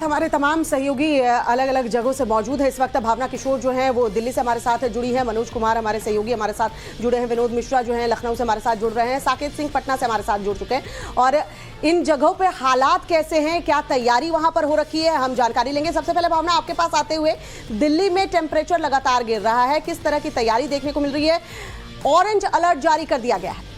हमारे तमाम सहयोगी अलग अलग जगहों से मौजूद है इस वक्त। भावना किशोर जो हैं वो दिल्ली से हमारे साथ जुड़ी हैं, मनोज कुमार हमारे सहयोगी हमारे साथ जुड़े हैं, विनोद मिश्रा जो हैं लखनऊ से हमारे साथ जुड़ रहे हैं, साकेत सिंह पटना से हमारे साथ जुड़ चुके हैं। और इन जगहों पे हालात कैसे हैं, क्या तैयारी वहां पर हो रखी है, हम जानकारी लेंगे। सबसे पहले भावना आपके पास आते हुए, दिल्ली में टेम्परेचर लगातार गिर रहा है, किस तरह की तैयारी देखने को मिल रही है? ऑरेंज अलर्ट जारी कर दिया गया है।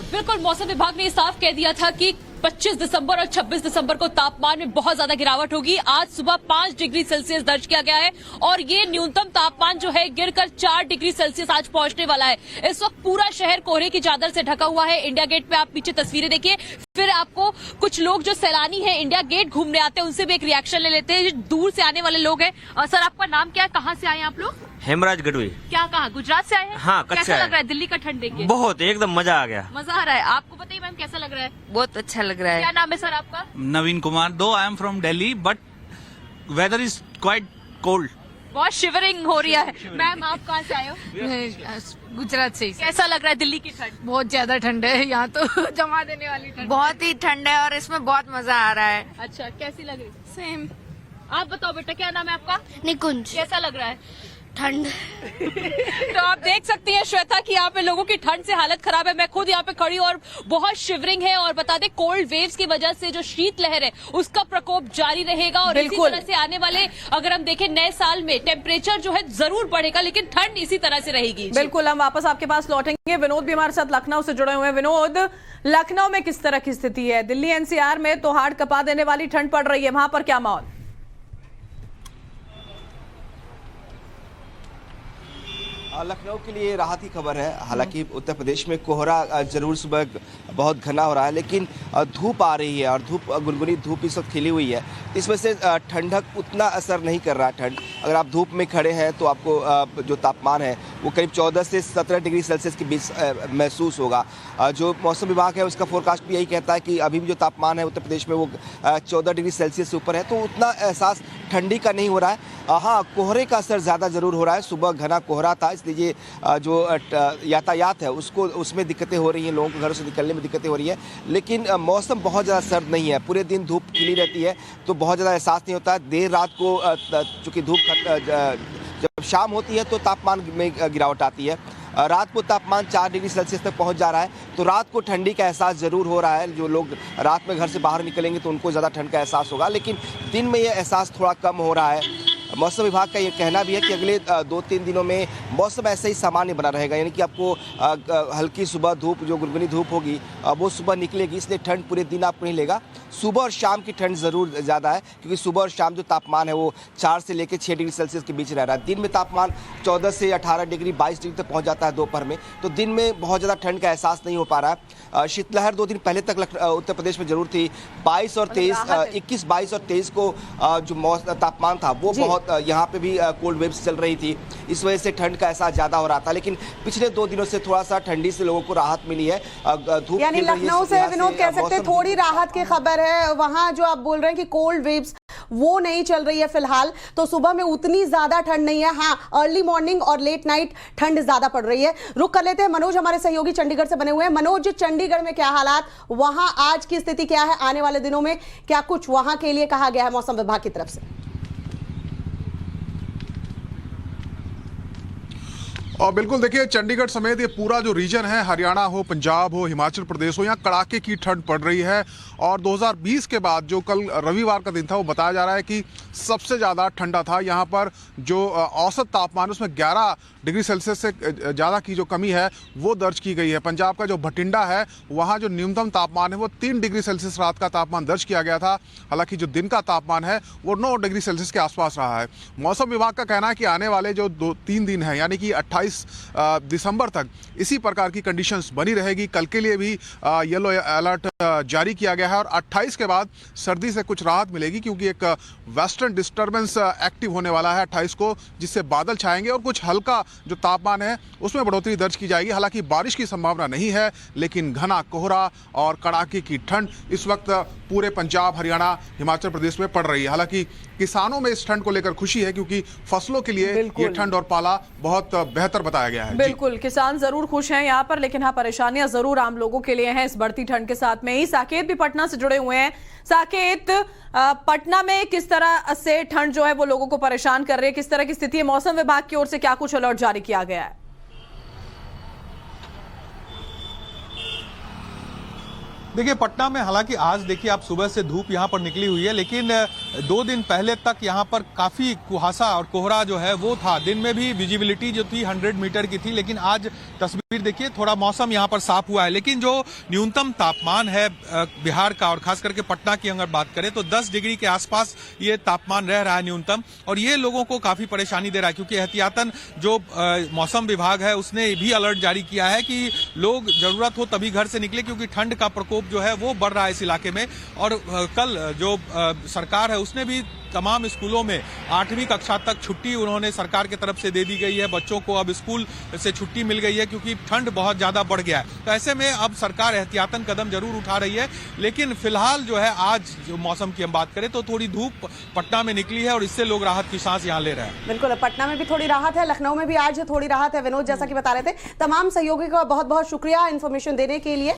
बिल्कुल, मौसम विभाग ने साफ कह दिया था कि 25 दिसंबर और 26 दिसंबर को तापमान में बहुत ज्यादा गिरावट होगी। आज सुबह 5 डिग्री सेल्सियस दर्ज किया गया है और ये न्यूनतम तापमान जो है गिरकर 4 डिग्री सेल्सियस आज पहुंचने वाला है। इस वक्त पूरा शहर कोहरे की चादर से ढका हुआ है। इंडिया गेट पे आप पीछे तस्वीरें देखिए, फिर आपको कुछ लोग जो सैलानी हैं इंडिया गेट घूमने आते हैं उनसे भी एक रिएक्शन ले लेते हैं। दूर से आने वाले लोग हैं। सर, आपका नाम क्या है, कहाँ से आए हैं आप लोग? हेमराज गढ़वी। क्या कहा, गुजरात से आए हैं? हाँ, कैसा लग रहा है दिल्ली का ठंड देख के? बहुत, एकदम मजा आ गया। मजा आ रहा है। आपको बताइए मैम, कैसा लग रहा है? बहुत अच्छा लग रहा है। क्या नाम है सर आपका? नवीन कुमार। दो I am from Delhi but weather is quite cold. बहुत शिवरिंग हो रही है। मैम, आप कहाँ से आए हो? गुजरात से। कैसा लग रहा है दिल्ली की ठंड? बहुत ज्यादा ठंड है यहाँ तो जमा देने वाली ठंड। बहुत ही ठंड है और इसमें बहुत मजा आ रहा है। अच्छा, कैसी लग रही? सेम। आप बताओ बेटा, क्या नाम है आपका? निकुंज। कैसा लग रहा है? ठंड। तो आप देख सकती हैं श्वेता कि यहाँ पे लोगों की ठंड से हालत खराब है। मैं खुद यहाँ पे खड़ी और बहुत शिवरिंग है। और बता दें, कोल्ड वेव्स की वजह से जो शीत लहर है उसका प्रकोप जारी रहेगा। और इसी तरह से आने वाले, अगर हम देखें, नए साल में टेम्परेचर जो है जरूर बढ़ेगा, लेकिन ठंड इसी तरह से रहेगी। बिल्कुल, हम वापस आपके पास लौटेंगे। विनोद भी हमारे साथ लखनऊ से जुड़े हुए हैं। विनोद, लखनऊ में किस तरह की स्थिति है? दिल्ली एनसीआर में तो हाड़ कपा देने वाली ठंड पड़ रही है, वहां पर क्या माहौल? लखनऊ के लिए राहत की खबर है। हालांकि उत्तर प्रदेश में कोहरा जरूर सुबह बहुत घना हो रहा है, लेकिन धूप आ रही है और धूप, गुनगुनी धूप इस वक्त खिली हुई है। इस वजह से ठंडक उतना असर नहीं कर रहा है। ठंड, अगर आप धूप में खड़े हैं तो आपको जो तापमान है वो करीब 14 से 17 डिग्री सेल्सियस के बीच महसूस होगा। जो मौसम विभाग है उसका फोरकास्ट भी यही कहता है कि अभी भी जो तापमान है उत्तर प्रदेश में वो 14 डिग्री सेल्सियस से ऊपर है, तो उतना एहसास ठंडी का नहीं हो रहा है। हाँ, कोहरे का असर ज़्यादा ज़रूर हो रहा है। सुबह घना कोहरा था, इसलिए जो यातायात है उसमें दिक्कतें हो रही हैं, लोगों को घरों से निकलने में दिक्कतें हो रही है। लेकिन मौसम बहुत ज़्यादा सर्द नहीं है, पूरे दिन धूप खिली रहती है तो बहुत ज़्यादा एहसास नहीं होता है। देर रात को चूँकि धूप जब शाम होती है तो तापमान में गिरावट आती है। रात को तापमान 4 डिग्री सेल्सियस तक पहुंच जा रहा है, तो रात को ठंडी का एहसास ज़रूर हो रहा है। जो लोग रात में घर से बाहर निकलेंगे तो उनको ज़्यादा ठंड का एहसास होगा, लेकिन दिन में ये एहसास थोड़ा कम हो रहा है। मौसम विभाग का ये कहना भी है कि अगले 2-3 दिनों में मौसम ऐसे ही सामान्य बना रहेगा, यानी कि आपको हल्की सुबह धूप, जो गुनगुनी धूप होगी वो सुबह निकलेगी, इसलिए ठंड पूरे दिन आपको नहीं लेगा। सुबह और शाम की ठंड ज़रूर ज़्यादा है, क्योंकि सुबह और शाम जो तापमान है वो 4 से लेकर 6 डिग्री सेल्सियस के बीच रह रहा है। दिन में तापमान 14 से 18 डिग्री 22 डिग्री तक पहुँच जाता है दोपहर में, तो दिन में बहुत ज़्यादा ठंड का एहसास नहीं हो पा रहा है। शीतलहर 2 दिन पहले तक उत्तर प्रदेश में जरूर थी। 22 और 23, 21, 22 और 23 को जो तापमान था वो बहुत, यहाँ पे भी कोल्ड वेव्स चल रही थी, इस वजह से ठंड का एहसास ज़्यादा हो रहा था। लेकिन पिछले 2 दिनों से थोड़ा सा ठंडी से लोगों को राहत मिली है। धूप, यानी लखनऊ से विनोद कह सकते हैं थोड़ी राहत की खबर है। वहां जो आप बोल रहे हैं कि कोल्ड वेव्स वो नहीं चल रही है फिलहाल, तो सुबह में उतनी ज्यादा ठंड नहीं है। हाँ, अर्ली मॉर्निंग और लेट नाइट ठंड ज्यादा पड़ रही है। रुक कर लेते हैं, मनोज हमारे सहयोगी चंडीगढ़ से बने हुए हैं। मनोज, चंडीगढ़ में क्या हालात, वहां आज की स्थिति क्या है, आने वाले दिनों में क्या कुछ वहां के लिए कहा गया है मौसम विभाग की तरफ से? और बिल्कुल देखिए, चंडीगढ़ समेत ये पूरा जो रीजन है, हरियाणा हो, पंजाब हो, हिमाचल प्रदेश हो, यहाँ कड़ाके की ठंड पड़ रही है। और 2020 के बाद जो कल रविवार का दिन था वो बताया जा रहा है कि सबसे ज़्यादा ठंडा था। यहाँ पर जो औसत तापमान उसमें 11 डिग्री सेल्सियस से ज़्यादा की जो कमी है वो दर्ज की गई है। पंजाब का जो भटिंडा है वहाँ जो न्यूनतम तापमान है वो 3 डिग्री सेल्सियस रात का तापमान दर्ज किया गया था। हालांकि जो दिन का तापमान है वो 9 डिग्री सेल्सियस के आसपास रहा है। मौसम विभाग का कहना है कि आने वाले जो 2-3 दिन है, यानी कि 28 दिसंबर तक इसी प्रकार की कंडीशंस बनी रहेगी। कल के लिए भी येलो अलर्ट जारी किया गया है और 28 के बाद सर्दी से कुछ राहत मिलेगी, क्योंकि एक वेस्टर्न डिस्टर्बेंस एक्टिव होने वाला है 28 को, जिससे बादल छाएंगे और कुछ हल्का जो तापमान है उसमें बढ़ोतरी दर्ज की जाएगी। हालांकि बारिश की संभावना नहीं है, लेकिन घना कोहरा और कड़ाके की ठंड इस वक्त पूरे पंजाब, हरियाणा, हिमाचल प्रदेश में पड़ रही है। हालांकि किसानों में इस ठंड को लेकर खुशी है, क्योंकि फसलों के लिए ये ठंड और पाला बहुत बेहतर बताया गया है। बिल्कुल, किसान जरूर खुश हैं यहाँ पर, लेकिन हाँ, परेशानियां जरूर आम लोगों के लिए हैं इस बढ़ती ठंड के साथ में। में ही साकेत भी पटना से जुड़े हुए हैं। साकेत, पटना में किस तरह से ठंड जो है वो लोगों को परेशान कर रही है, किस तरह की स्थिति है? मौसम विभाग की ओर से क्या कुछ अलर्ट जारी किया गया है? देखिए पटना में हालांकि आज देखिए आप सुबह से धूप यहाँ पर निकली हुई है, लेकिन 2 दिन पहले तक यहाँ पर काफी कुहासा और कोहरा जो है वो था। दिन में भी विजिबिलिटी जो थी 100 मीटर की थी, लेकिन आज तस्वीर देखिए थोड़ा मौसम यहाँ पर साफ हुआ है। लेकिन जो न्यूनतम तापमान है बिहार का और खास करके पटना की अगर बात करें तो 10 डिग्री के आसपास ये तापमान रह रहा है न्यूनतम, और ये लोगों को काफी परेशानी दे रहा है, क्योंकि एहतियातन जो मौसम विभाग है उसने भी अलर्ट जारी किया है कि लोग जरूरत हो तभी घर से निकले, क्योंकि ठंड का प्रकोप जो है वो बढ़ रहा है इस इलाके में। और कल जो सरकार है उसने भी तमाम स्कूलों में 8वीं कक्षा तक छुट्टी उन्होंने सरकार की तरफ से दे दी गई है। बच्चों को अब स्कूल से छुट्टी मिल गई है, क्योंकि ठंड बहुत ज्यादा बढ़ गया है। तो ऐसे में अब सरकार एहतियातन कदम जरूर उठा रही है, लेकिन फिलहाल जो है आज जो मौसम की हम बात करें तो थोड़ी धूप पटना में निकली है और इससे लोग राहत की सांस यहाँ ले रहे हैं। बिल्कुल, पटना में भी थोड़ी राहत है, लखनऊ में भी आज थोड़ी राहत है। विनोद, जैसा कि बता रहे थे, तमाम सहयोगी का बहुत बहुत शुक्रिया इन्फॉर्मेशन देने के लिए।